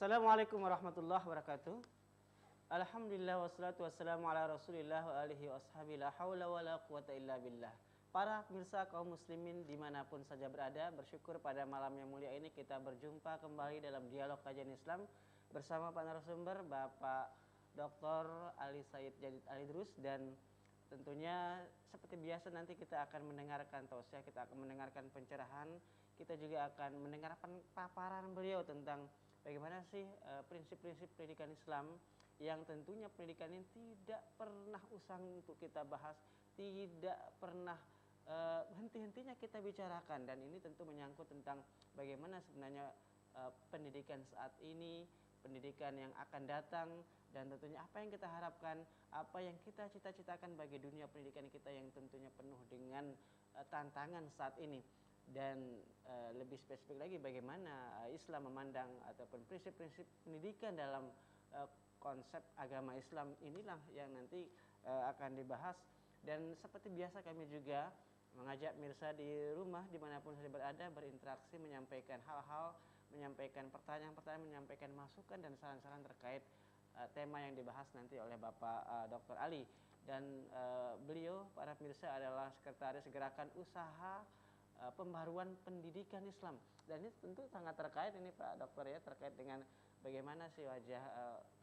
Assalamualaikum warahmatullahi wabarakatuh. Alhamdulillah wassalatu wassalamu ala Rasulillah wa alihi washabihi la haula wala quwata illa billah. Para pemirsa kaum muslimin dimanapun saja berada, bersyukur pada malam yang mulia ini kita berjumpa kembali dalam dialog kajian Islam bersama Pak narasumber Bapak Dr. Ali Said Jadid Alidrus, dan tentunya seperti biasa nanti kita akan mendengarkan tausiah, kita akan mendengarkan pencerahan, kita juga akan mendengarkan paparan beliau tentang bagaimana sih prinsip-prinsip pendidikan Islam yang tentunya pendidikan ini tidak pernah usang untuk kita bahas, tidak pernah henti-hentinya kita bicarakan, dan ini tentu menyangkut tentang bagaimana sebenarnya pendidikan saat ini, pendidikan yang akan datang, dan tentunya apa yang kita harapkan, apa yang kita cita-citakan bagi dunia pendidikan kita yang tentunya penuh dengan tantangan saat ini. Dan lebih spesifik lagi bagaimana Islam memandang ataupun prinsip-prinsip pendidikan dalam konsep agama Islam, inilah yang nanti akan dibahas. Dan seperti biasa kami juga mengajak mirsa di rumah dimanapun saja berada berinteraksi, menyampaikan hal-hal, menyampaikan pertanyaan-pertanyaan, menyampaikan masukan dan saran-saran terkait tema yang dibahas nanti oleh Bapak Dr. Ali. Dan beliau, para pemirsa, adalah sekretaris gerakan usaha pembaruan pendidikan Islam, dan ini tentu sangat terkait ini Pak Dokter ya, terkait dengan bagaimana sih wajah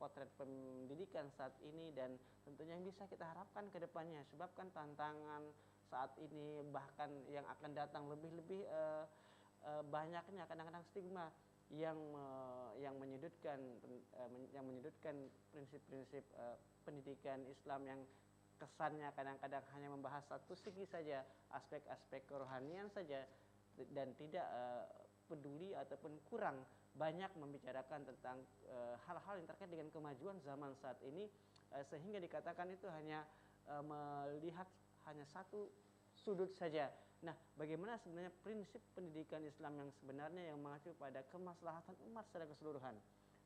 potret pendidikan saat ini, dan tentunya yang bisa kita harapkan ke depannya, sebab kan tantangan saat ini bahkan yang akan datang lebih-lebih banyaknya kadang-kadang stigma yang menyudutkan prinsip-prinsip pendidikan Islam yang kesannya kadang-kadang hanya membahas satu segi saja, aspek-aspek kerohanian saja, dan tidak peduli ataupun kurang banyak membicarakan tentang hal-hal yang terkait dengan kemajuan zaman saat ini, sehingga dikatakan itu hanya melihat hanya satu sudut saja. Nah, bagaimana sebenarnya prinsip pendidikan Islam yang sebenarnya yang mengacu pada kemaslahatan umat secara keseluruhan.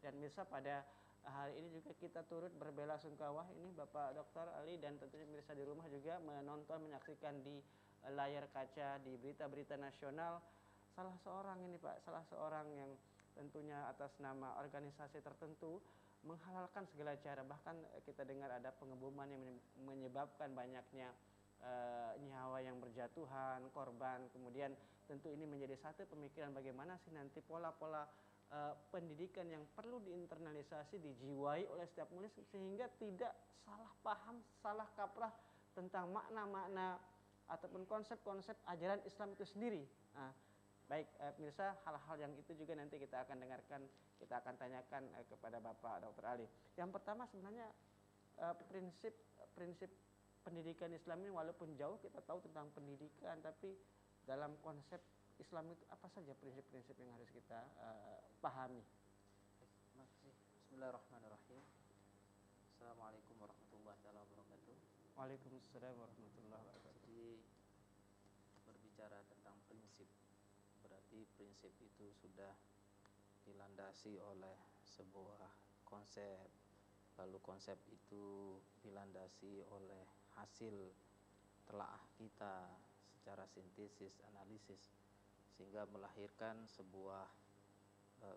Dan mirsa, pada hari ini juga kita turut berbelasungkawa ini Bapak Dr. Ali dan tentunya mirsa di rumah juga menonton, menyaksikan di layar kaca di berita-berita nasional salah seorang ini Pak, salah seorang yang tentunya atas nama organisasi tertentu menghalalkan segala cara, bahkan kita dengar ada pengeboman yang menyebabkan banyaknya nyawa yang berjatuhan, korban. Kemudian tentu ini menjadi satu pemikiran bagaimana sih nanti pola-pola pendidikan yang perlu diinternalisasi, dijiwai oleh setiap murid sehingga tidak salah paham, salah kaprah tentang makna-makna ataupun konsep-konsep ajaran Islam itu sendiri. Nah, baik pemirsa, hal-hal yang itu juga nanti kita akan dengarkan, kita akan tanyakan kepada Bapak Dr. Ali. Yang pertama sebenarnya prinsip pendidikan Islam ini, walaupun jauh kita tahu tentang pendidikan, tapi dalam konsep Islam itu apa saja prinsip-prinsip yang harus kita pahami? Terima kasih. Bismillahirrahmanirrahim. Assalamualaikum warahmatullahi wabarakatuh. Waalaikumsalam warahmatullahi wabarakatuh. Jadi berbicara tentang prinsip, berarti prinsip itu sudah dilandasi oleh sebuah konsep, lalu konsep itu dilandasi oleh hasil telaah kita secara sintesis, analisis, sehingga melahirkan sebuah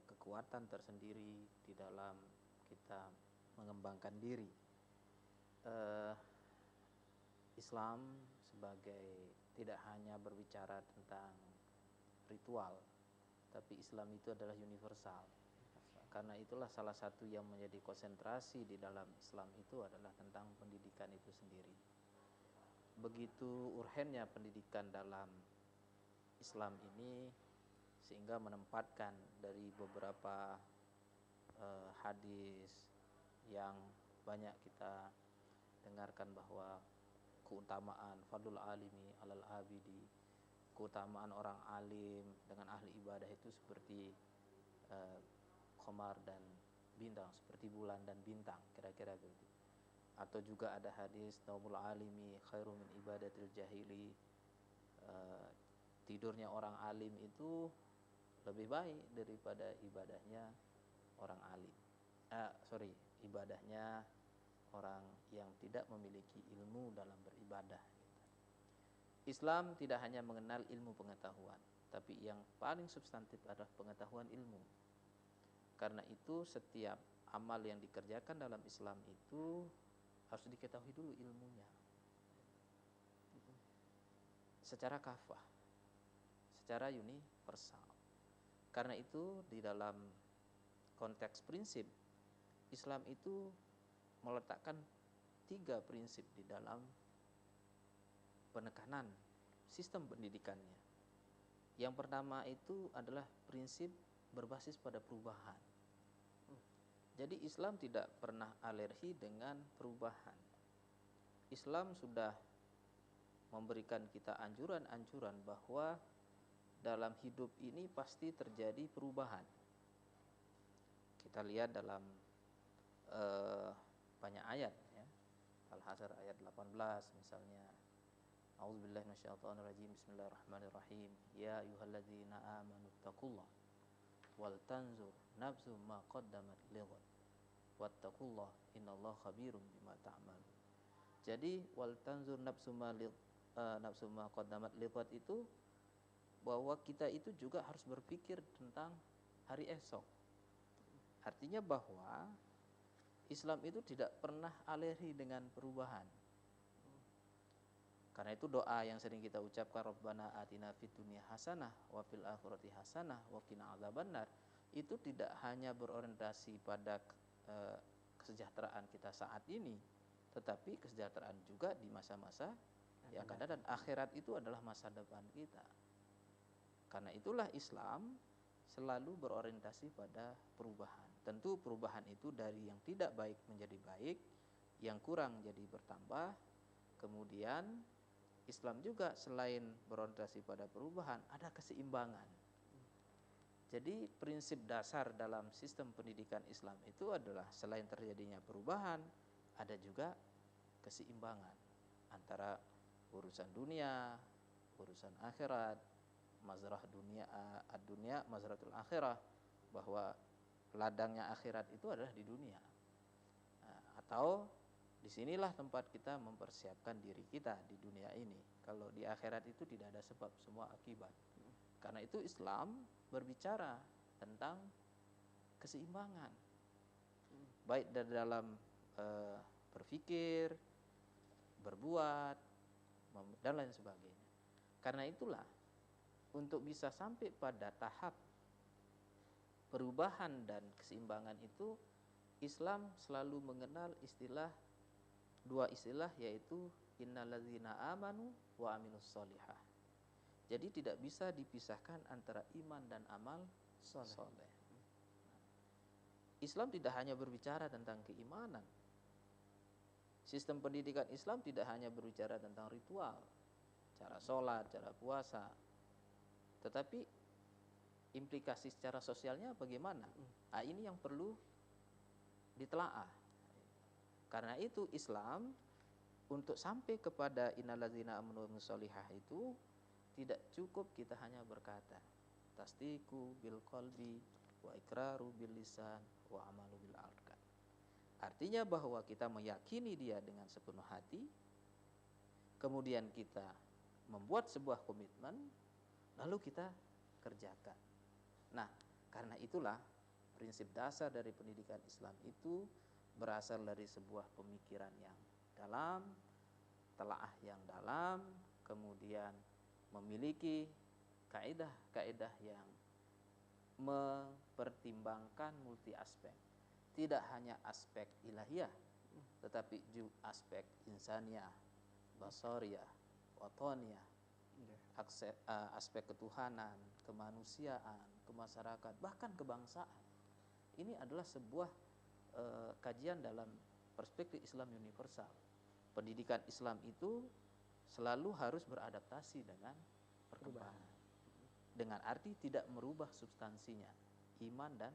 kekuatan tersendiri di dalam kita mengembangkan diri. Islam sebagai tidak hanya berbicara tentang ritual, tapi Islam itu adalah universal. Karena itulah salah satu yang menjadi konsentrasi di dalam Islam itu adalah tentang pendidikan itu sendiri. Begitu urgennya pendidikan dalam Islam ini, sehingga menempatkan dari beberapa hadis yang banyak kita dengarkan bahwa keutamaan fadlul alimi alal abidi, keutamaan orang alim dengan ahli ibadah itu seperti qamar dan bintang, seperti bulan dan bintang, kira-kira begitu. Atau juga ada hadis naumul alimi khairu min ibadatil jahili, tidurnya orang alim itu lebih baik daripada ibadahnya orang alim. Ibadahnya orang yang tidak memiliki ilmu dalam beribadah. Islam tidak hanya mengenal ilmu pengetahuan, tapi yang paling substantif adalah pengetahuan ilmu. Karena itu setiap amal yang dikerjakan dalam Islam itu harus diketahui dulu ilmunya secara kafah, secara universal. Karena itu di dalam konteks prinsip, Islam itu meletakkan 3 prinsip di dalam penekanan sistem pendidikannya. Yang pertama itu adalah prinsip berbasis pada perubahan. Jadi Islam tidak pernah alergi dengan perubahan. Islam sudah memberikan kita anjuran-anjuran bahwa dalam hidup ini pasti terjadi perubahan. Kita lihat dalam banyak ayat ya. Al-Hasyr ayat 18 misalnya. A'udzubillahi minasyaitonirrajim. Bismillahirrahmanirrahim. Ya ayyuhalladzina amanu taqullah wal tanzur nafsum ma qaddamat lighad wattaqullah innallaha khabirum bima ta'malun. Jadi wal tanzur nafsum ma qaddamat lighad itu bahwa kita itu juga harus berpikir tentang hari esok. Artinya bahwa Islam itu tidak pernah alergi dengan perubahan. Karena itu doa yang sering kita ucapkan, Rabbana atina fid dunya hasanah wa fil akhirati hasanah wa qina adzabannar, itu tidak hanya berorientasi pada kesejahteraan kita saat ini, tetapi kesejahteraan juga di masa-masa yang akan datang. Dan akhirat itu adalah masa depan kita. Karena itulah Islam selalu berorientasi pada perubahan. Tentu perubahan itu dari yang tidak baik menjadi baik, yang kurang jadi bertambah. Kemudian Islam juga selain berorientasi pada perubahan, ada keseimbangan. Jadi prinsip dasar dalam sistem pendidikan Islam itu adalah selain terjadinya perubahan, ada juga keseimbangan antara urusan dunia, urusan akhirat, mazrah dunia, mazratul akhirah, bahwa ladangnya akhirat itu adalah di dunia. Atau disinilah tempat kita mempersiapkan diri kita di dunia ini. Kalau di akhirat itu tidak ada sebab, semua akibat. Karena itu Islam berbicara tentang keseimbangan, baik dari dalam berpikir, berbuat, dan lain sebagainya. Karena itulah untuk bisa sampai pada tahap perubahan dan keseimbangan itu, Islam selalu mengenal dua istilah, yaitu innalladzina amanu wa aminus solihah. Jadi tidak bisa dipisahkan antara iman dan amal soleh. Islam tidak hanya berbicara tentang keimanan. Sistem pendidikan Islam tidak hanya berbicara tentang ritual, cara sholat, cara puasa, tetapi implikasi secara sosialnya bagaimana? Nah, ini yang perlu ditelaah. Karena itu Islam untuk sampai kepada innalladzina amanu wa aminus solihah itu tidak cukup kita hanya berkata tasdiqu bil qalbi wa iqraru bil lisan wa amalu bil arkan. Artinya bahwa kita meyakini dia dengan sepenuh hati, kemudian kita membuat sebuah komitmen, lalu kita kerjakan. Nah, karena itulah prinsip dasar dari pendidikan Islam itu berasal dari sebuah pemikiran yang dalam, telaah yang dalam, kemudian memiliki kaidah-kaidah yang mempertimbangkan multi aspek. Tidak hanya aspek ilahiyah, tetapi juga aspek insaniyah, basariyah, watoniyah, aspek ketuhanan, kemanusiaan, kemasyarakat, bahkan kebangsaan. Ini adalah sebuah kajian dalam perspektif Islam universal. Pendidikan Islam itu selalu harus beradaptasi dengan perkembangan. Dengan arti tidak merubah substansinya, iman dan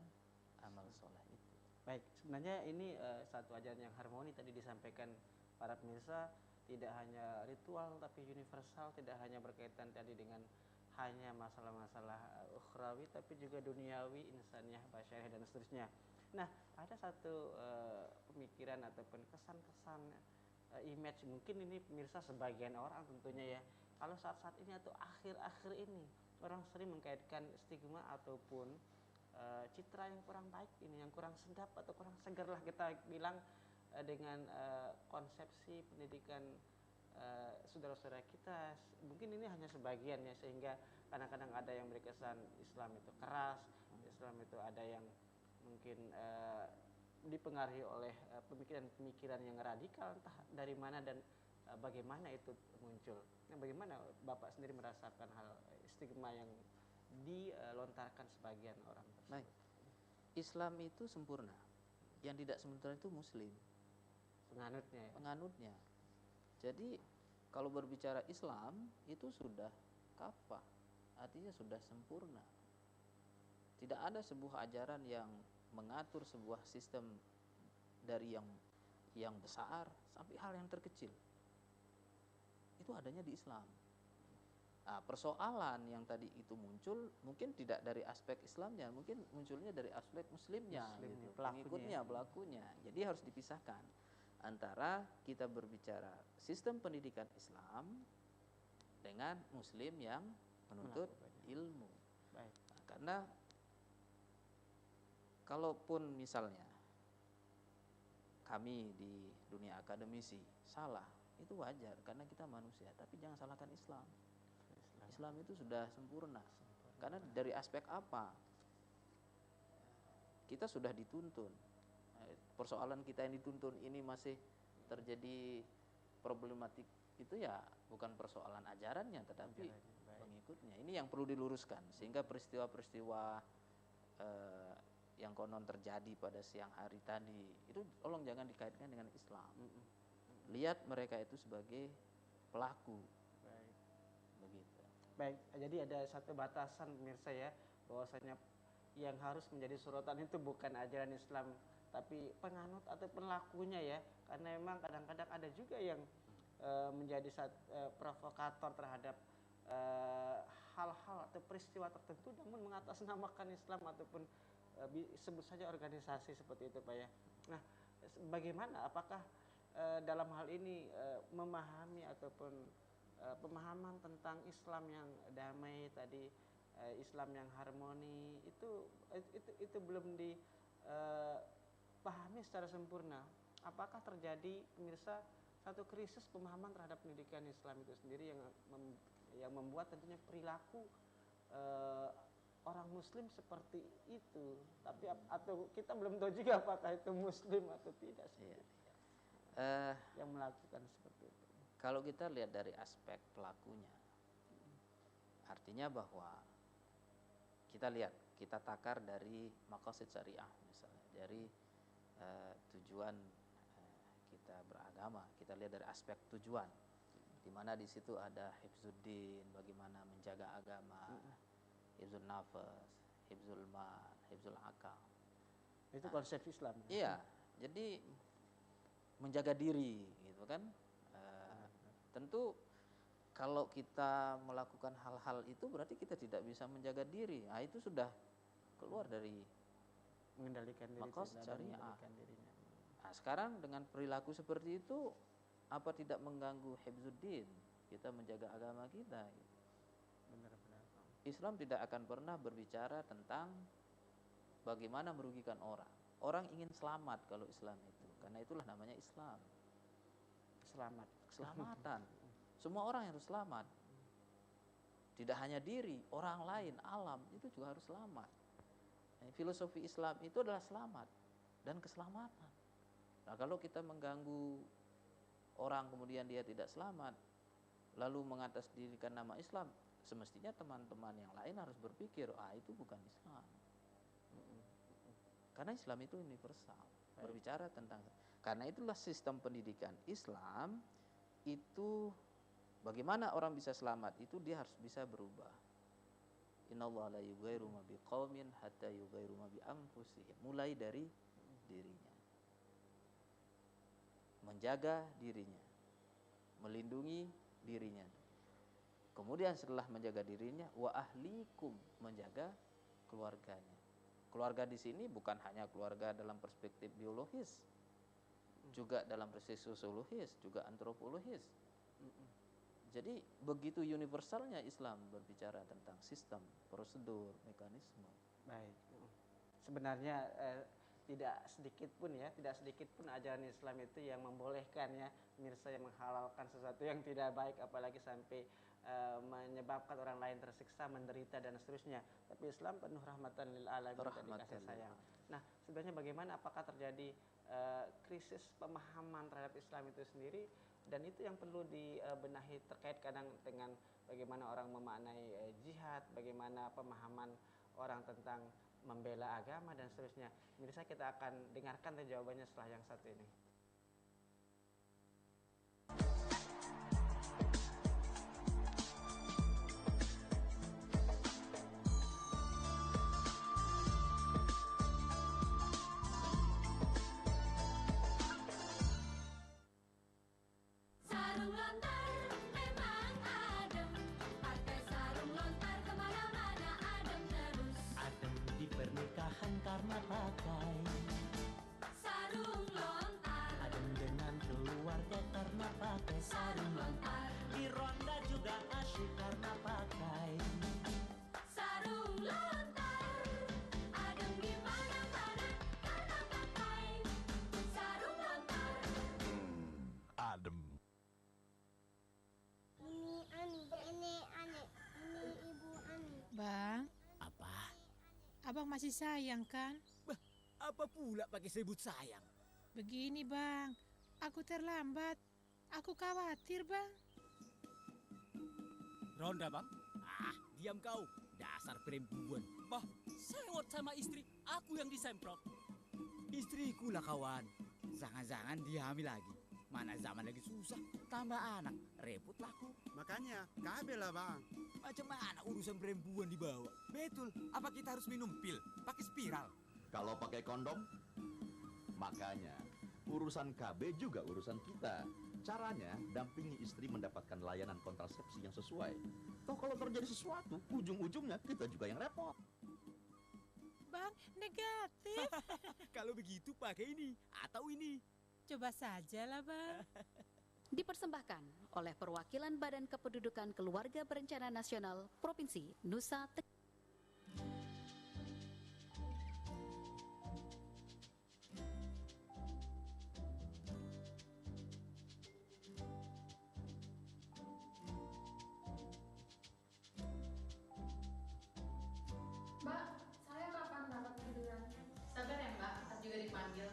amal soleh itu. Baik, sebenarnya ini satu ajaran yang harmoni tadi disampaikan para pemirsa, tidak hanya ritual tapi universal, tidak hanya berkaitan tadi dengan hanya masalah-masalah ukhrawi tapi juga duniawi, insaniyah, basyariah dan seterusnya. Nah, ada satu pemikiran ataupun kesan-kesan image, mungkin ini pemirsa sebagian orang tentunya ya, kalau saat-saat ini atau akhir-akhir ini orang sering mengkaitkan stigma ataupun citra yang kurang baik ini, yang kurang sedap atau kurang segar lah kita bilang dengan konsepsi pendidikan saudara-saudara kita. Mungkin ini hanya sebagian ya, sehingga kadang-kadang ada yang berkesan Islam itu keras, Islam itu ada yang mungkin dipengaruhi oleh pemikiran-pemikiran yang radikal, entah dari mana dan bagaimana itu muncul. Nah, bagaimana Bapak sendiri merasakan hal stigma yang dilontarkan sebagian orang tersebut? Baik. Islam itu sempurna. Yang tidak sempurna itu Muslim, Penganutnya ya. penganutnya. Jadi kalau berbicara Islam itu sudah kafah, artinya sudah sempurna. Tidak ada sebuah ajaran yang mengatur sebuah sistem dari yang besar sampai hal yang terkecil. Itu adanya di Islam. Nah, persoalan yang tadi itu muncul mungkin tidak dari aspek Islamnya, mungkin munculnya dari aspek Muslimnya, gitu. Pelakunya. Jadi harus dipisahkan antara kita berbicara sistem pendidikan Islam dengan Muslim yang menuntut ilmu. Baik. Nah, karena kalaupun misalnya kami di dunia akademisi salah, itu wajar karena kita manusia, tapi jangan salahkan Islam. Islam itu sudah sempurna. Karena dari aspek apa? Kita sudah dituntun. Persoalan kita yang dituntun ini masih terjadi problematik, itu ya bukan persoalan ajarannya tetapi pengikutnya. Ini yang perlu diluruskan sehingga peristiwa-peristiwa yang konon terjadi pada siang hari tadi itu tolong jangan dikaitkan dengan Islam. Lihat mereka itu sebagai pelaku. Begitu. Baik, jadi ada satu batasan pemirsa ya, bahwasanya yang harus menjadi sorotan itu bukan ajaran Islam, tapi penganut atau pelakunya ya. Karena memang kadang-kadang ada juga yang menjadi provokator terhadap hal-hal atau peristiwa tertentu, namun mengatasnamakan Islam ataupun sebut saja organisasi seperti itu Pak ya. Nah, bagaimana? Apakah dalam hal ini memahami ataupun pemahaman tentang Islam yang damai tadi, Islam yang harmoni itu belum dipahami secara sempurna? Apakah terjadi pemirsa satu krisis pemahaman terhadap pendidikan Islam itu sendiri yang membuat tentunya perilaku orang Muslim seperti itu, tapi atau kita belum tahu juga apakah itu Muslim atau tidak sih, yang melakukan seperti itu. Kalau kita lihat dari aspek pelakunya, artinya bahwa kita takar dari maqasid syariah misalnya, dari tujuan kita beragama, kita lihat dari aspek tujuan, di mana di situ ada hifzuddin, bagaimana menjaga agama, hifzul nafas, hifzul mal, hifzul akal. Itu konsep Islam. Iya, jadi menjaga diri, gitu kan. Tentu kalau kita melakukan hal-hal itu berarti kita tidak bisa menjaga diri. Nah, itu sudah keluar dari mengendalikan diri, maqasid syariah. Nah, sekarang dengan perilaku seperti itu apa tidak mengganggu hifzuddin, kita menjaga agama kita? Benar-benar. Islam tidak akan pernah berbicara tentang bagaimana merugikan orang. Orang ingin selamat kalau Islam itu, karena itulah namanya Islam. Keselamatan. Semua orang harus selamat. Tidak hanya diri, orang lain, alam itu juga harus selamat. Filosofi Islam itu adalah selamat dan keselamatan. Nah, kalau kita mengganggu orang kemudian dia tidak selamat, lalu mengatasdirikan nama Islam, semestinya teman-teman yang lain harus berpikir, itu bukan Islam. Karena Islam itu universal, berbicara tentang. Karena itulah sistem pendidikan Islam itu bagaimana orang bisa selamat itu dia harus bisa berubah. Innallaha la yughayyiru ma biqaumin hatta yughayyiru ma bi anfusihim. Mulai dari dirinya. Menjaga dirinya. Melindungi dirinya. Kemudian setelah menjaga dirinya, wa ahlikum, menjaga keluarganya. Keluarga di sini bukan hanya keluarga dalam perspektif biologis, juga dalam perspektif sosiologis, juga antropologis. Jadi begitu universalnya Islam berbicara tentang sistem, prosedur, mekanisme. Baik. sebenarnya tidak sedikit pun ajaran Islam itu yang membolehkan ya pemirsa, yang menghalalkan sesuatu yang tidak baik, apalagi sampai menyebabkan orang lain tersiksa, menderita dan seterusnya. Tapi Islam penuh rahmatan lil alamin dan kasih sayang. Nah, sebenarnya bagaimana, apakah terjadi krisis pemahaman terhadap Islam itu sendiri, dan itu yang perlu dibenahi terkait kadang dengan bagaimana orang memaknai jihad, bagaimana pemahaman orang tentang membela agama dan seterusnya. Mirsa, kita akan dengarkan jawabannya setelah yang satu ini. Karena pakai sarung lontar, adem dengan keluarga karena pakai sarung lontar. Di ronda juga asyik karena pakai sarung lontar, adem di mana-mana karena pakai sarung lontar. Adem. Ini Ibu Ani. Bang, Apa? abang masih sayang kan? Apa pula pakai sebut sayang? Begini bang, aku terlambat. Aku khawatir bang. Ronda bang? Diam kau. Dasar perempuan. Bah, sewot sama istri. Aku yang disemprot. Istriku lah kawan. Jangan-jangan dia hamil lagi. Mana zaman lagi susah. Tambah anak. Repot laku. Makanya, kabel lah bang. Macam mana urusan perempuan dibawa? Betul, apa kita harus minum pil? Pakai spiral? Kalau pakai kondom, makanya urusan KB juga urusan kita. Caranya, dampingi istri mendapatkan layanan kontrasepsi yang sesuai. Toh kalau terjadi sesuatu, ujung-ujungnya kita juga yang repot. Bang, negatif. Kalau begitu pakai ini atau ini. Coba sajalah bang. Dipersembahkan oleh Perwakilan Badan Kependudukan Keluarga Berencana Nasional Provinsi Nusa Tenggara. Mbak, saya kapan dapat tiduran? Sabar ya Mbak, ntar juga dipanggil.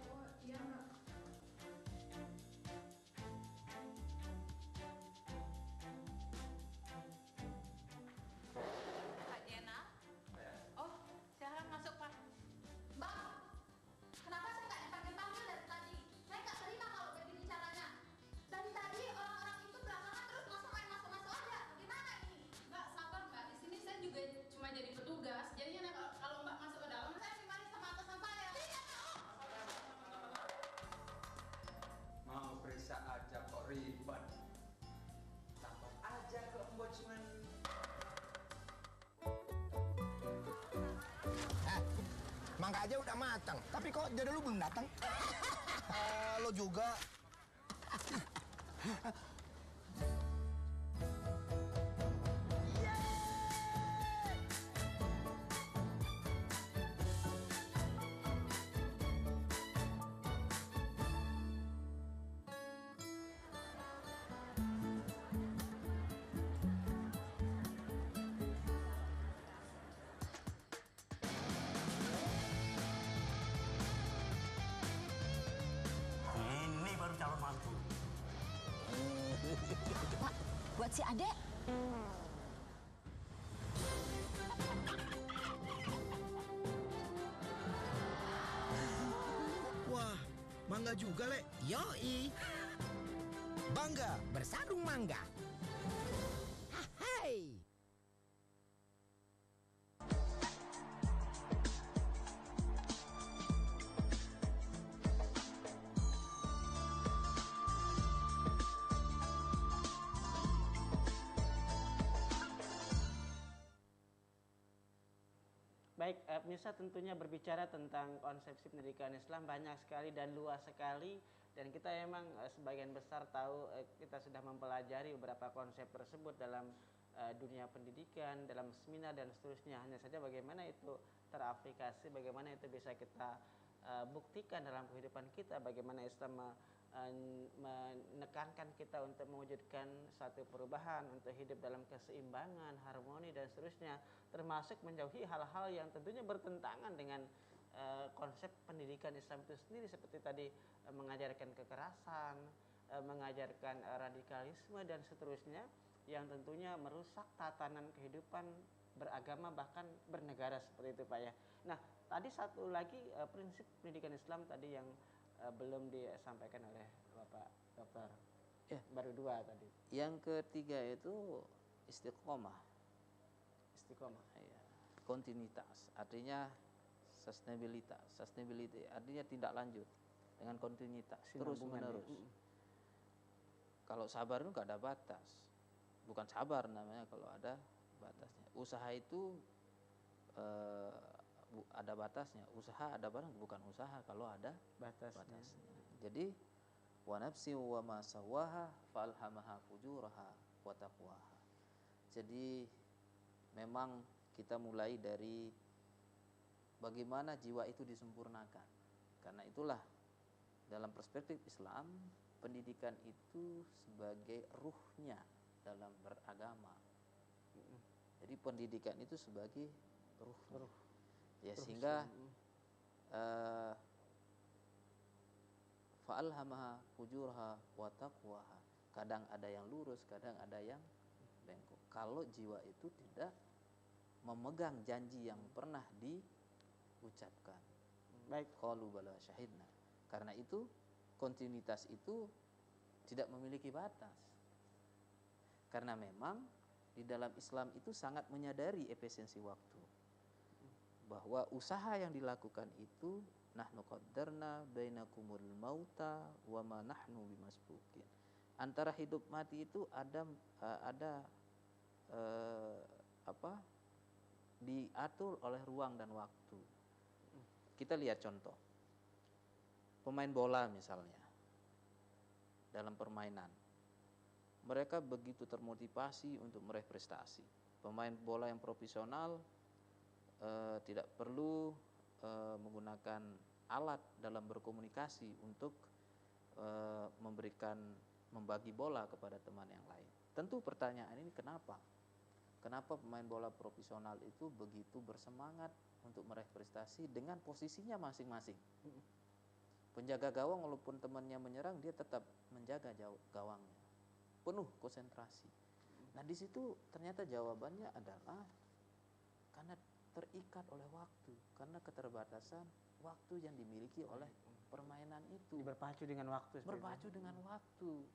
Oh iya Mbak. Pak Jena? Oh, silahkan masuk Pak. Mbak, kenapa saya nggak dipanggil-panggil dari tadi? Saya nggak terima kalau begini caranya. Dari tadi orang-orang itu belakangan terus masuk aja. Gimana ini? Mbak, sabar Mbak. Di sini saya juga cuma jadi petugas. Jadinya kalau Mbak masuk ke dalam, saya dimarahin sama atasan saya. Tidak mau. Mau periksa aja kok ribet. Lapor aja ke ombudsman. Mangga aja udah matang, tapi kok jadi lu belum datang? Lo juga. Ini baru calon mantu. Pak, buat si adek. Wah, mangga juga, Le. Yoi. Bangga bersarung mangga. Hai. Baik, pemirsa, tentunya berbicara tentang konsepsi pendidikan Islam banyak sekali dan luas sekali, dan kita memang sebagian besar tahu, kita sudah mempelajari beberapa konsep tersebut dalam dunia pendidikan, dalam seminar dan seterusnya. Hanya saja bagaimana itu teraplikasi, bagaimana itu bisa kita buktikan dalam kehidupan kita, bagaimana Islam menekankan kita untuk mewujudkan satu perubahan, untuk hidup dalam keseimbangan, harmoni dan seterusnya, termasuk menjauhi hal-hal yang tentunya bertentangan dengan konsep pendidikan Islam itu sendiri, seperti tadi mengajarkan kekerasan, mengajarkan radikalisme dan seterusnya, yang tentunya merusak tatanan kehidupan beragama bahkan bernegara seperti itu Pak ya. Nah tadi satu lagi prinsip pendidikan Islam tadi yang belum disampaikan oleh Bapak Dokter. Ya. Baru 2 tadi. Yang ketiga itu istiqomah. Istiqomah. Ya. Kontinuitas, artinya sustainability artinya tindak lanjut dengan kontinuitas terus menerus. Kalau sabar itu nggak ada batas, bukan sabar namanya kalau ada batasnya. Usaha itu ada batasnya, usaha ada barang bukan usaha kalau ada batasnya. Jadi wa nafsi wa ma sawaha falhamaha fujuraha wa taqwaha. Jadi memang kita mulai dari bagaimana jiwa itu disempurnakan. Karena itulah dalam perspektif Islam, pendidikan itu sebagai ruhnya dalam beragama. Jadi pendidikan itu sebagai ruh. Ya sehingga fa'alhamaha fujuraha wa taqwaha. Kadang ada yang lurus, kadang ada yang bengkok. Kalau jiwa itu tidak memegang janji yang pernah diucapkan. Baik, qalu bala syahidna. Karena itu kontinuitas itu tidak memiliki batas. Karena memang di dalam Islam itu sangat menyadari efisiensi waktu. Bahwa usaha yang dilakukan itu nahnu qaddarna bainakumul mauta wa ma nahnu bimasbuqin. Antara hidup mati itu ada diatur oleh ruang dan waktu. Kita lihat contoh. Pemain bola misalnya. Dalam permainan. Mereka begitu termotivasi untuk meraih prestasi. Pemain bola yang profesional tidak perlu menggunakan alat dalam berkomunikasi untuk membagi bola kepada teman yang lain. Tentu pertanyaan ini kenapa? Kenapa pemain bola profesional itu begitu bersemangat untuk meraih prestasi dengan posisinya masing-masing? Penjaga gawang walaupun temannya menyerang, dia tetap menjaga gawangnya. Penuh konsentrasi. Nah di situ ternyata jawabannya adalah karena terikat oleh waktu, karena keterbatasan waktu yang dimiliki oleh permainan itu. Berpacu dengan waktu. Berpacu dengan waktu.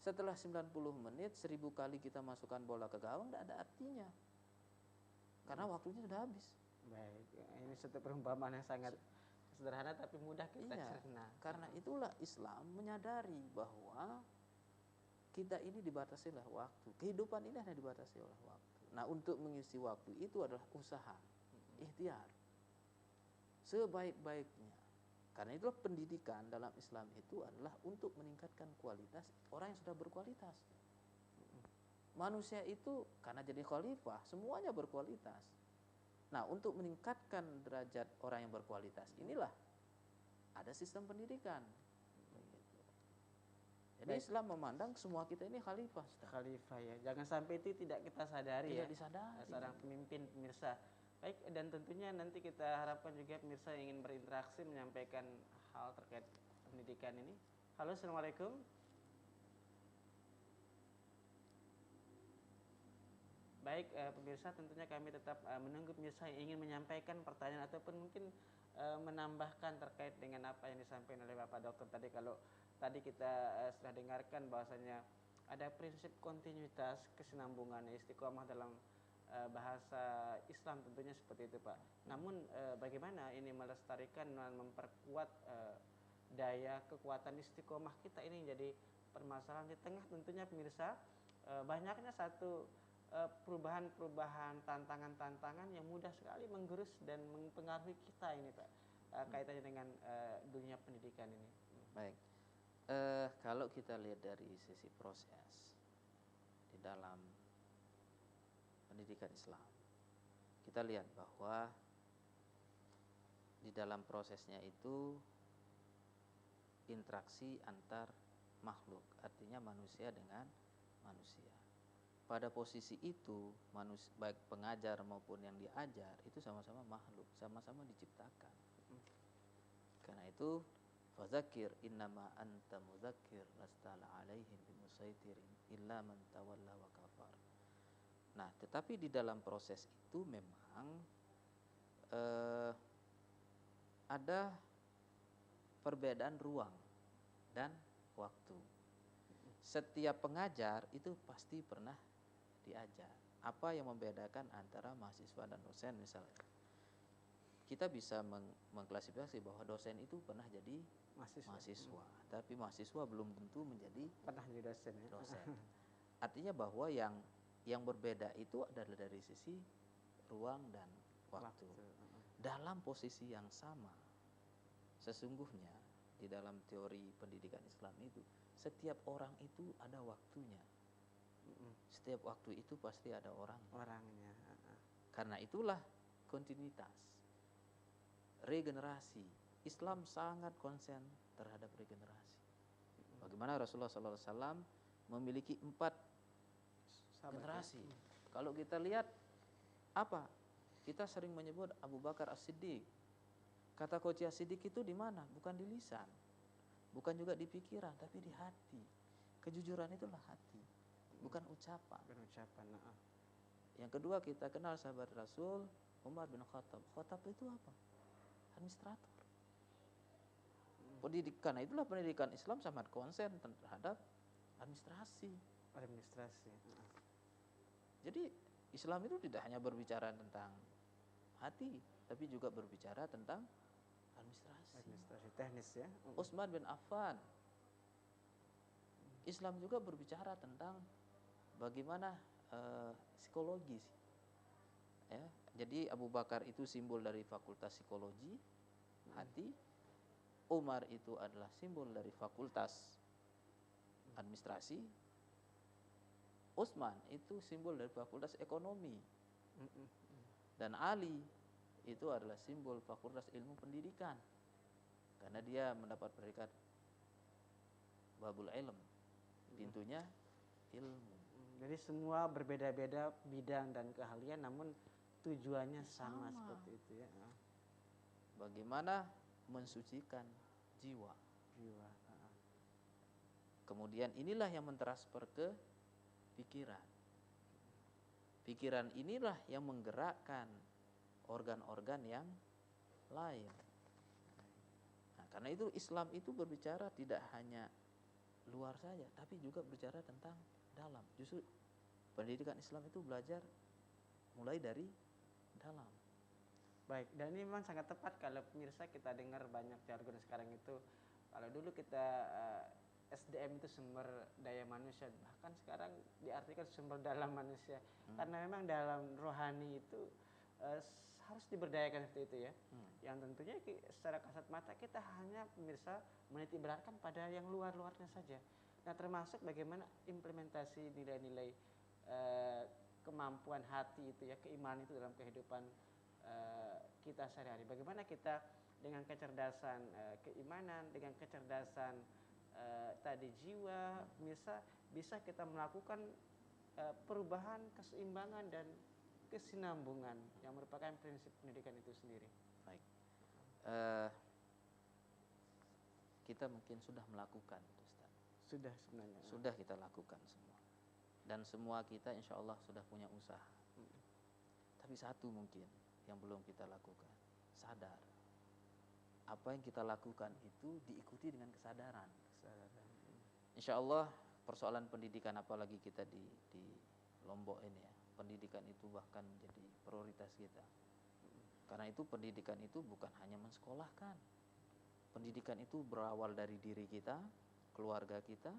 Setelah 90 menit, 1000 kali kita masukkan bola ke gawang, tidak ada artinya. Karena waktunya sudah habis. Baik, ini satu perumpamaan yang sangat sederhana tapi mudah kita cerna. Karena itulah Islam menyadari bahwa kita ini dibatasi oleh waktu. Kehidupan ini hanya dibatasi oleh waktu. Nah, untuk mengisi waktu itu adalah usaha, ikhtiar, sebaik-baiknya. Karena itulah pendidikan dalam Islam itu adalah untuk meningkatkan kualitas orang yang sudah berkualitas. Manusia itu karena jadi khalifah, semuanya berkualitas. Nah, untuk meningkatkan derajat orang yang berkualitas, inilah ada sistem pendidikan. Jadi Islam memandang semua kita ini khalifah. Khalifah ya. Jangan sampai itu tidak kita sadari. Tidak disadari. Seorang pemimpin, pemirsa. Baik, dan tentunya nanti kita harapkan juga pemirsa yang ingin berinteraksi menyampaikan hal terkait pendidikan ini. Halo, Assalamualaikum. Baik, pemirsa, tentunya kami tetap menunggu pemirsa yang ingin menyampaikan pertanyaan ataupun mungkin menambahkan terkait dengan apa yang disampaikan oleh Bapak Dokter tadi. Kalau tadi kita sudah dengarkan bahwasanya ada prinsip kontinuitas, kesinambungan, istiqomah dalam bahasa Islam tentunya seperti itu Pak. Namun bagaimana ini melestarikan dan memperkuat daya kekuatan istiqomah kita ini jadi permasalahan di tengah tentunya pemirsa banyaknya satu perubahan-perubahan, tantangan-tantangan yang mudah sekali menggerus dan mempengaruhi kita ini Pak, kaitannya dengan dunia pendidikan ini. Baik, kalau kita lihat dari sisi proses di dalam pendidikan Islam, kita lihat bahwa di dalam prosesnya itu interaksi antar makhluk, artinya manusia dengan manusia. Pada posisi itu, baik pengajar maupun yang diajar itu sama-sama makhluk, sama-sama diciptakan. Karena itu, fadzakir innama anta mudzakir lasta alaihim bimusaitirin illa man tawalla wa kafar. Nah, tetapi di dalam proses itu memang ada perbedaan ruang dan waktu. Setiap pengajar itu pasti pernah diajar. Apa yang membedakan antara mahasiswa dan dosen misalnya? Kita bisa mengklasifikasi bahwa dosen itu pernah jadi mahasiswa, tapi mahasiswa belum tentu menjadi pernah jadi dosen. Artinya bahwa yang berbeda itu adalah dari sisi ruang dan waktu. Dalam posisi yang sama, sesungguhnya di dalam teori pendidikan Islam itu, setiap orang itu ada waktunya. Setiap waktu itu pasti ada orangnya. Karena itulah kontinuitas, regenerasi. Islam sangat konsen terhadap regenerasi. Bagaimana Rasulullah SAW memiliki 4 generasi. Kalau kita lihat apa? Kita sering menyebut Abu Bakar As-Siddiq. Kata kunci As-Siddiq itu di mana? Bukan di lisan, bukan juga di pikiran, tapi di hati. Kejujuran itulah hati, bukan ucapan. Yang kedua, kita kenal sahabat Rasul Umar bin Khattab. Khattab itu apa? Administrator. Pendidikan, itulah pendidikan Islam sangat konsen terhadap administrasi. Jadi Islam itu tidak hanya berbicara tentang hati, tapi juga berbicara tentang administrasi teknis ya. Utsman bin Affan. Islam juga berbicara tentang bagaimana psikologis. Ya, jadi Abu Bakar itu simbol dari fakultas psikologi, hati. Umar itu adalah simbol dari fakultas administrasi. Utsman itu simbol dari fakultas ekonomi. Dan Ali itu adalah simbol fakultas ilmu pendidikan. Karena dia mendapat predikat babul ilm, pintunya ilmu. Jadi semua berbeda-beda bidang dan keahlian, namun tujuannya sama seperti itu ya. Bagaimana mensucikan jiwa. Kemudian inilah yang mentransfer ke pikiran. Pikiran inilah yang menggerakkan organ-organ yang lain. Nah, karena itu Islam itu berbicara tidak hanya luar saja, tapi juga berbicara tentang dalam. Justru pendidikan Islam itu belajar mulai dari dalam. Baik, dan ini memang sangat tepat kalau pemirsa kita dengar banyak jargon sekarang itu. Kalau dulu kita SDM itu sumber daya manusia, bahkan sekarang diartikan sumber dalam manusia. Karena memang dalam rohani itu harus diberdayakan seperti itu ya. Yang tentunya secara kasat mata kita hanya pemirsa menitikberatkan pada yang luar-luarnya saja. Nah, termasuk bagaimana implementasi nilai-nilai kemampuan hati itu ya, keimanan itu dalam kehidupan kita sehari-hari. Bagaimana kita dengan kecerdasan keimanan, dengan kecerdasan tadi jiwa, bisa kita melakukan perubahan, keseimbangan dan kesinambungan yang merupakan prinsip pendidikan itu sendiri. Baik, kita mungkin sudah melakukan, Ustaz. Sudah sebenarnya. Sudah kita lakukan semua, dan semua kita insya Allah sudah punya usaha. Tapi satu mungkin yang belum kita lakukan, sadar. Apa yang kita lakukan itu diikuti dengan kesadaran. Insya Allah persoalan pendidikan, apalagi kita di Lombok ini ya, pendidikan itu bahkan menjadi prioritas kita. Karena itu pendidikan itu bukan hanya mensekolahkan. Pendidikan itu berawal dari diri kita, keluarga kita,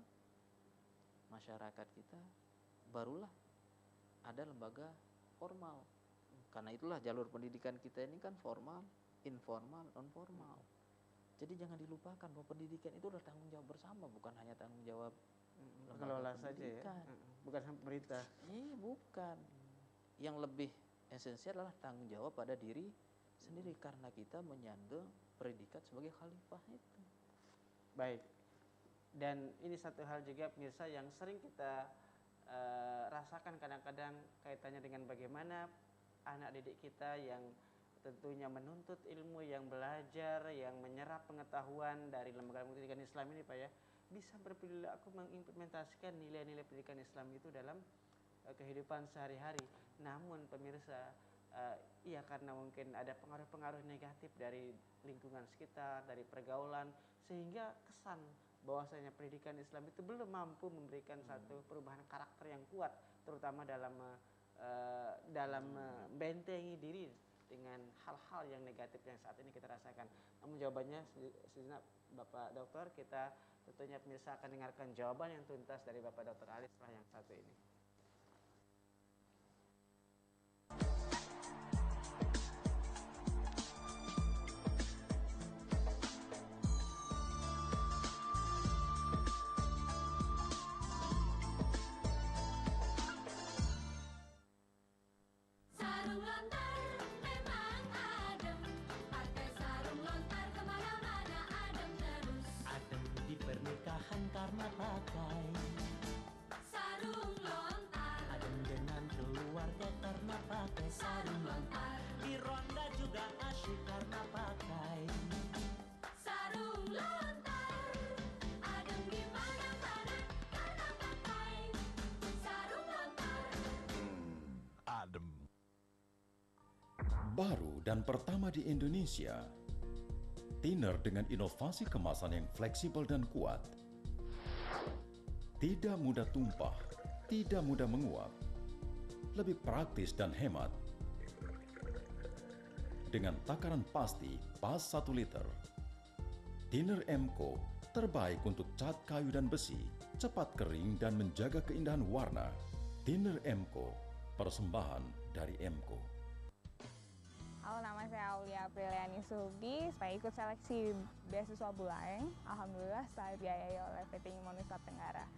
masyarakat kita, barulah ada lembaga formal. Karena itulah jalur pendidikan kita ini kan formal, informal, non formal. Jadi jangan dilupakan bahwa pendidikan itu adalah tanggung jawab bersama, bukan hanya tanggung jawab pengelola saja ya, bukan pemerintah. Bukan. yang lebih esensial adalah tanggung jawab pada diri sendiri karena kita menyandang predikat sebagai khalifah itu. Baik. Dan ini satu hal juga pemirsa yang sering kita rasakan kadang-kadang kaitannya dengan bagaimana anak didik kita yang tentunya menuntut ilmu, yang belajar, yang menyerap pengetahuan dari lembaga pendidikan Islam ini Pak ya, bisa berperilaku mengimplementasikan nilai-nilai pendidikan Islam itu dalam kehidupan sehari-hari. Namun pemirsa, iya karena mungkin ada pengaruh-pengaruh negatif dari lingkungan sekitar, dari pergaulan, sehingga kesan bahwasanya pendidikan Islam itu belum mampu memberikan satu perubahan karakter yang kuat, terutama dalam membentengi diri dengan hal-hal yang negatif yang saat ini kita rasakan. Namun jawabannya sejenak Bapak Dokter, kita tentunya pemirsa akan dengarkan jawaban yang tuntas dari Bapak Dokter Ali setelah yang satu ini. Sarung lontar memang adem, pakai sarung lontar kemana-mana adem terus. Adem di pernikahan karena pakai Sarung lontar, adem dengan keluarga karena pakai sarung lontar, di ronda juga asyik karena pakai sarung lontar, adem di mana-mana karena pakai sarung lontar. Adem. Baru dan pertama di Indonesia, thinner dengan inovasi kemasan yang fleksibel dan kuat. Tidak mudah tumpah, tidak mudah menguap. Lebih praktis dan hemat. Dengan takaran pasti pas 1 liter. Thinner Emco terbaik untuk cat kayu dan besi, cepat kering dan menjaga keindahan warna. Thinner Emco, persembahan dari Emco. Halo, nama saya Aulia Apriliani Subi. Saya ikut seleksi beasiswa Buleleng. Alhamdulillah saya dibiayai oleh PT Imun Nusrat Tenggara.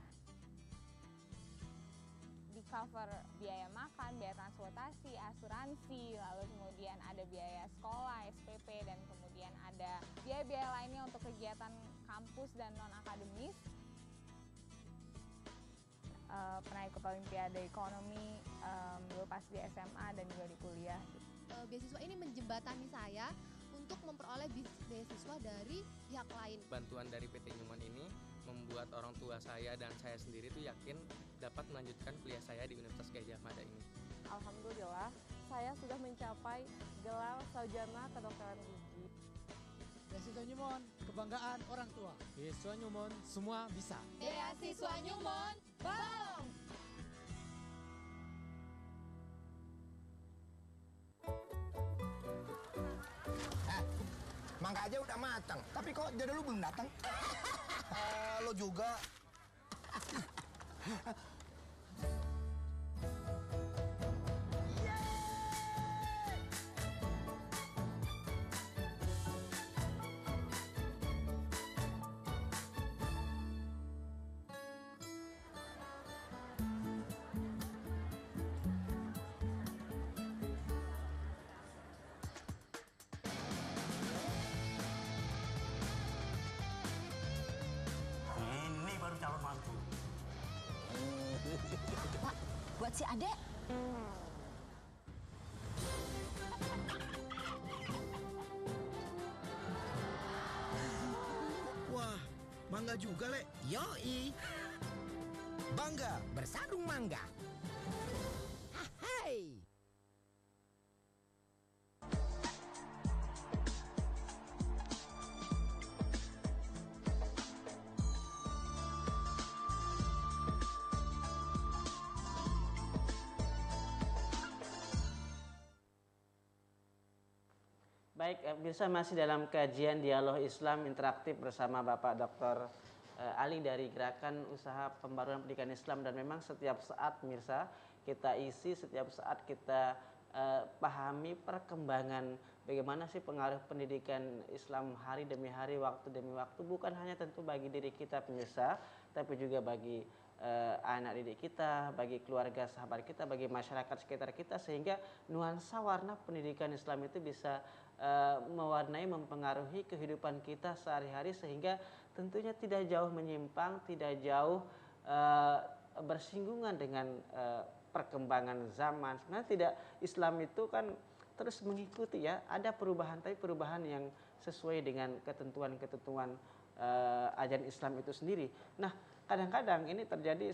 Di cover biaya makan, biaya transportasi, asuransi, lalu kemudian ada biaya sekolah, SPP, dan kemudian ada biaya-biaya lainnya untuk kegiatan kampus dan non-akademis. Pernah ikut Olimpiade Ekonomi dulu pas di SMA dan juga di kuliah. Beasiswa ini menjembatani saya untuk memperoleh beasiswa dari pihak lain. Bantuan dari PT Newman ini membuat orang tua saya dan saya sendiri tuh yakin dapat melanjutkan kuliah saya di Universitas Gadjah Mada ini. Alhamdulillah, saya sudah mencapai gelar sarjana kedokteran gigi. Beasiswa Newman, kebanggaan orang tua. Beasiswa Newman, semua bisa. Beasiswa Newman, bang! Mangga aja udah matang, tapi kok jodoh lu belum datang? Lo juga. Ini baru calon mantu. Pak, buat si adek. Wah, mangga juga, Le. Yoi. Bangga bersarung mangga. Hai. Baik, pemirsa masih dalam kajian dialog Islam interaktif bersama Bapak Dr. Ali dari Gerakan Usaha Pembaruan Pendidikan Islam, dan memang setiap saat pemirsa kita isi, setiap saat kita pahami perkembangan bagaimana sih pengaruh pendidikan Islam hari demi hari, waktu demi waktu, bukan hanya tentu bagi diri kita pemirsa, tapi juga bagi anak didik kita, bagi keluarga sahabat kita, bagi masyarakat sekitar kita, sehingga nuansa warna pendidikan Islam itu bisa mewarnai, mempengaruhi kehidupan kita sehari-hari, sehingga tentunya tidak jauh menyimpang, tidak jauh bersinggungan dengan perkembangan zaman. Sebenarnya tidak, Islam itu kan terus mengikuti ya, ada perubahan, tapi perubahan yang sesuai dengan ketentuan-ketentuan ajaran Islam itu sendiri. Nah, kadang-kadang ini terjadi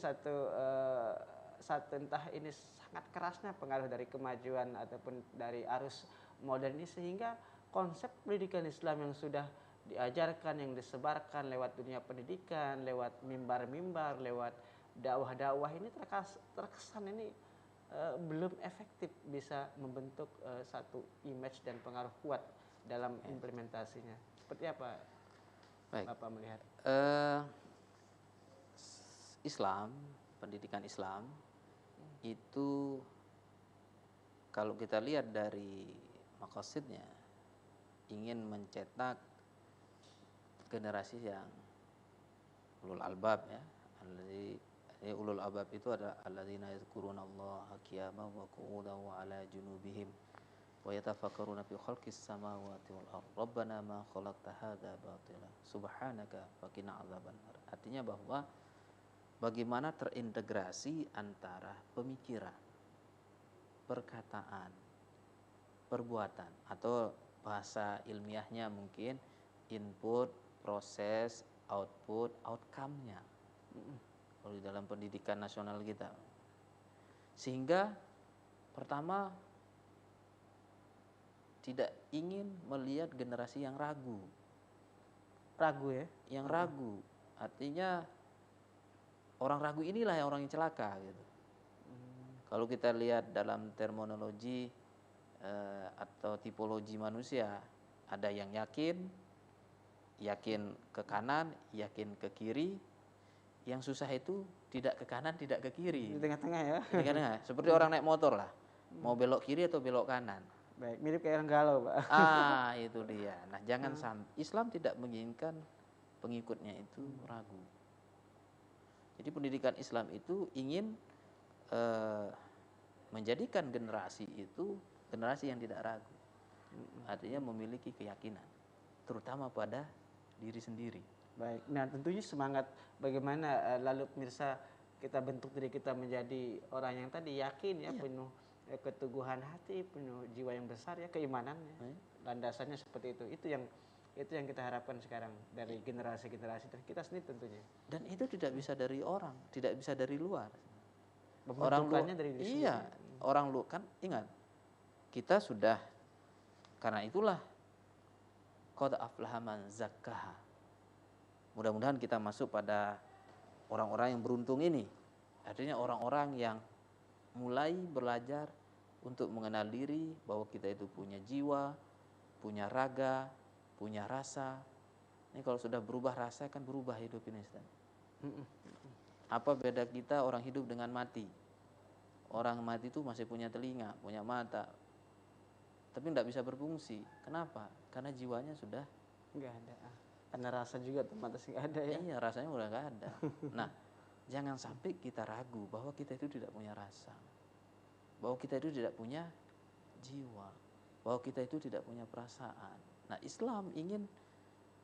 satu entah ini sangat kerasnya pengaruh dari kemajuan ataupun dari arus modern ini, sehingga konsep pendidikan Islam yang sudah diajarkan, yang disebarkan lewat dunia pendidikan, lewat mimbar-mimbar, lewat dakwah-dakwah ini terkesan ini belum efektif bisa membentuk satu image dan pengaruh kuat dalam implementasinya. Seperti apa Bapak melihat? Islam, pendidikan Islam itu kalau kita lihat dari maqasidnya ingin mencetak generasi yang ulul albab ya. Ulul albab itu adalah alladzina yadhkuruna Allaha qiyaman wa qu'udan wa 'ala junubihim wa yatafakkaruna fi khalqis samawati wal ardh. Rabbana ma khalaqta hadza batila subhanaka faqina adzabannar. Artinya bahwa bagaimana terintegrasi antara pemikiran, perkataan, perbuatan, atau bahasa ilmiahnya mungkin input, proses, output, outcome-nya. Kalau di dalam pendidikan nasional kita. Sehingga pertama tidak ingin melihat generasi yang ragu. Ragu ya? Yang ragu. Artinya orang ragu inilah yang orang yang celaka gitu. Kalau kita lihat dalam terminologi atau tipologi manusia, ada yang yakin ke kanan, yakin ke kiri. Yang susah itu tidak ke kanan, tidak ke kiri. Di tengah-tengah ya. Di tengah-tengah. Seperti orang naik motor lah. Mau belok kiri atau belok kanan. Baik, mirip kayak orang galau, Pak. Itu dia. Nah, jangan sampai Islam tidak menginginkan pengikutnya itu ragu. Jadi pendidikan Islam itu ingin menjadikan generasi itu generasi yang tidak ragu. Artinya memiliki keyakinan, terutama pada diri sendiri. Baik, nah tentunya semangat bagaimana lalu pemirsa kita bentuk diri kita menjadi orang yang tadi yakin ya, penuh keteguhan hati, penuh jiwa yang besar ya, keimanannya. Landasannya seperti itu. Itu yang kita harapkan sekarang dari generasi-generasi dan kita sendiri tentunya. Dan itu tidak bisa dari orang, tidak bisa dari luar. Orang luarnya dari diri iya, sendiri. Orang lu kan ingat kita sudah, karena itulah qad aflaha man zakkaha. Mudah-mudahan kita masuk pada orang-orang yang beruntung ini. Artinya orang-orang yang mulai belajar untuk mengenal diri, bahwa kita itu punya jiwa, punya raga, punya rasa. Ini kalau sudah berubah rasa kan berubah hidup ini. Apa beda kita orang hidup dengan mati? Orang mati itu masih punya telinga, punya mata, tapi tidak bisa berfungsi. Kenapa? Karena jiwanya sudah nggak ada. Karena rasa juga otomatis nggak ada ya. Iya, rasanya udah nggak ada. Nah, jangan sampai kita ragu bahwa kita itu tidak punya rasa, bahwa kita itu tidak punya jiwa, bahwa kita itu tidak punya perasaan. Nah, Islam ingin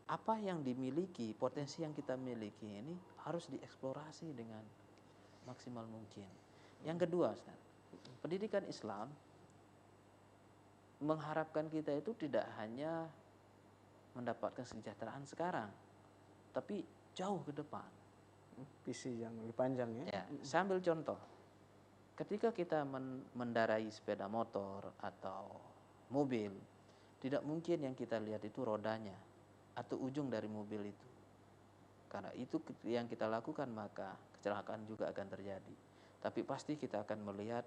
apa yang dimiliki, potensi yang kita miliki ini harus dieksplorasi dengan maksimal mungkin. Yang kedua, Ustaz, pendidikan Islam mengharapkan kita itu tidak hanya mendapatkan kesejahteraan sekarang, tapi jauh ke depan. Visi yang lebih panjang ya. Saya ambil contoh. Ketika kita mendarai sepeda motor atau mobil, tidak mungkin yang kita lihat itu rodanya atau ujung dari mobil itu. Karena itu yang kita lakukan, maka kecelakaan juga akan terjadi. Tapi pasti kita akan melihat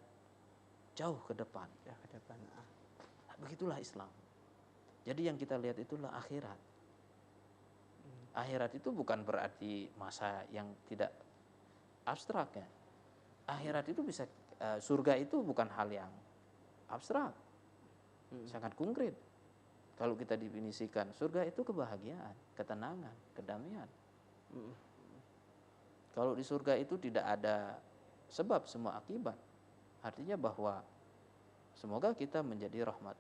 jauh ke depan. Ya, ke depan. Nah, begitulah Islam. Jadi yang kita lihat itulah akhirat. Akhirat itu bukan berarti masa yang tidak abstrak ya. Akhirat itu bisa, surga itu bukan hal yang abstrak. Sangat konkret. Kalau kita definisikan, surga itu kebahagiaan, ketenangan, kedamaian. Kalau di surga itu tidak ada sebab, semua akibat. Artinya bahwa semoga kita menjadi rahmat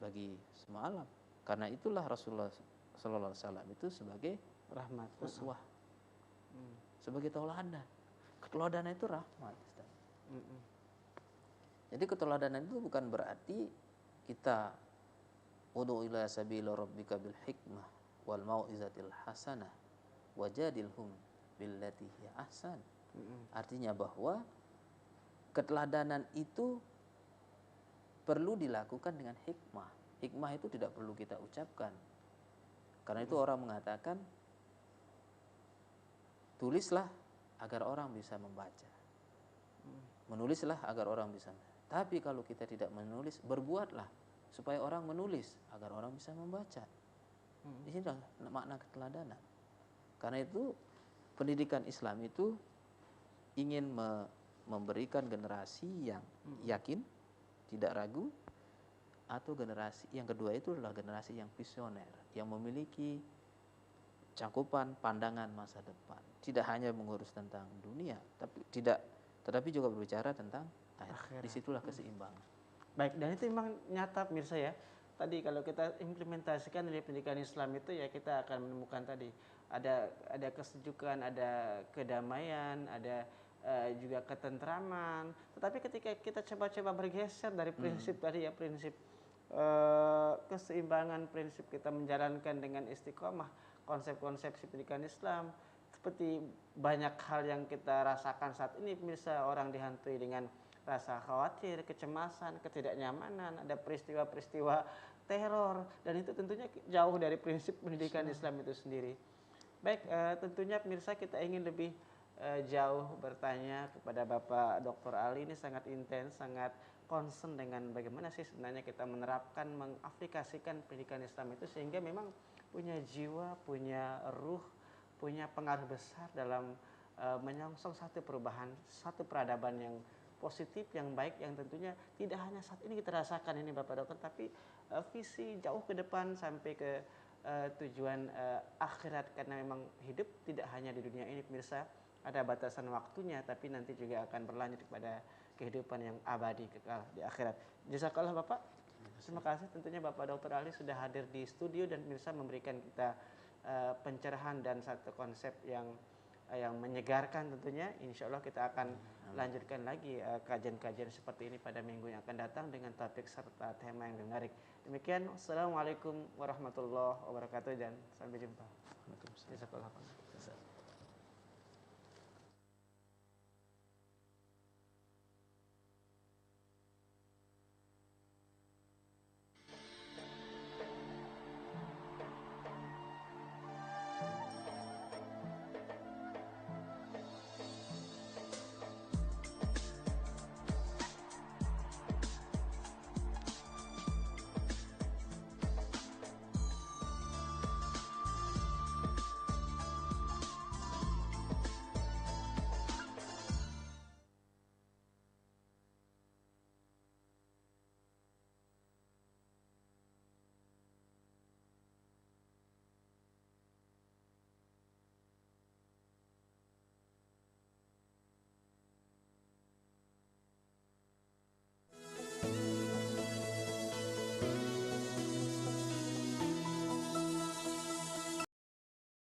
bagi semua alam. Karena itulah Rasulullah Sallallahu Alaihi Wasallam itu sebagai rahmat, uswah, sebagai tauladan. Keteladanan itu rahmat. Jadi keteladanan itu bukan berarti kita ud'u ila sabili rabbika bil hikmah wal mau'izatil hasanah wajadilhum billati hiya ahsan. Artinya bahwa keteladanan itu perlu dilakukan dengan hikmah. Hikmah itu tidak perlu kita ucapkan. Karena itu orang mengatakan tulislah agar orang bisa membaca. Menulislah agar orang bisa. Tapi kalau kita tidak menulis, berbuatlah supaya orang menulis agar orang bisa membaca. Di sini makna keteladanan. Karena itu pendidikan Islam itu ingin memberikan generasi yang yakin, tidak ragu, atau generasi yang kedua itu adalah generasi yang visioner, yang memiliki cakupan pandangan masa depan. Tidak hanya mengurus tentang dunia, tetapi juga berbicara tentang akhirat. Disitulah keseimbangan. Baik, dan itu memang nyata pemirsa ya. Tadi kalau kita implementasikan dari pendidikan Islam itu ya kita akan menemukan tadi ada kesejukan, ada kedamaian, ada juga ketentraman. Tetapi ketika kita coba-coba bergeser dari prinsip tadi ya, prinsip keseimbangan, prinsip kita menjalankan dengan istiqomah konsep-konsep pendidikan Islam, seperti banyak hal yang kita rasakan saat ini pemirsa, orang dihantui dengan rasa khawatir, kecemasan, ketidaknyamanan, ada peristiwa-peristiwa teror, dan itu tentunya jauh dari prinsip pendidikan Islam itu sendiri. Baik, tentunya pemirsa kita ingin lebih jauh bertanya kepada Bapak Dr. Ali. Ini sangat intens, sangat concern dengan bagaimana sih sebenarnya kita menerapkan, mengaplikasikan pendidikan Islam itu sehingga memang punya jiwa, punya ruh, punya pengaruh besar dalam menyongsong satu perubahan, satu peradaban yang positif, yang baik, yang tentunya tidak hanya saat ini kita rasakan ini Bapak Dokter, tapi visi jauh ke depan sampai ke tujuan akhirat, karena memang hidup tidak hanya di dunia ini pemirsa, ada batasan waktunya, tapi nanti juga akan berlanjut kepada kehidupan yang abadi kekal di akhirat. Jazakallah Bapak. Terima kasih tentunya Bapak Dr. Ali sudah hadir di studio dan pemirsa memberikan kita pencerahan dan satu konsep yang menyegarkan tentunya. Insya Allah kita akan lanjutkan lagi kajian-kajian seperti ini pada minggu yang akan datang dengan topik serta tema yang menarik. Demikian, Assalamualaikum warahmatullahi wabarakatuh dan sampai jumpa. Jazakallah.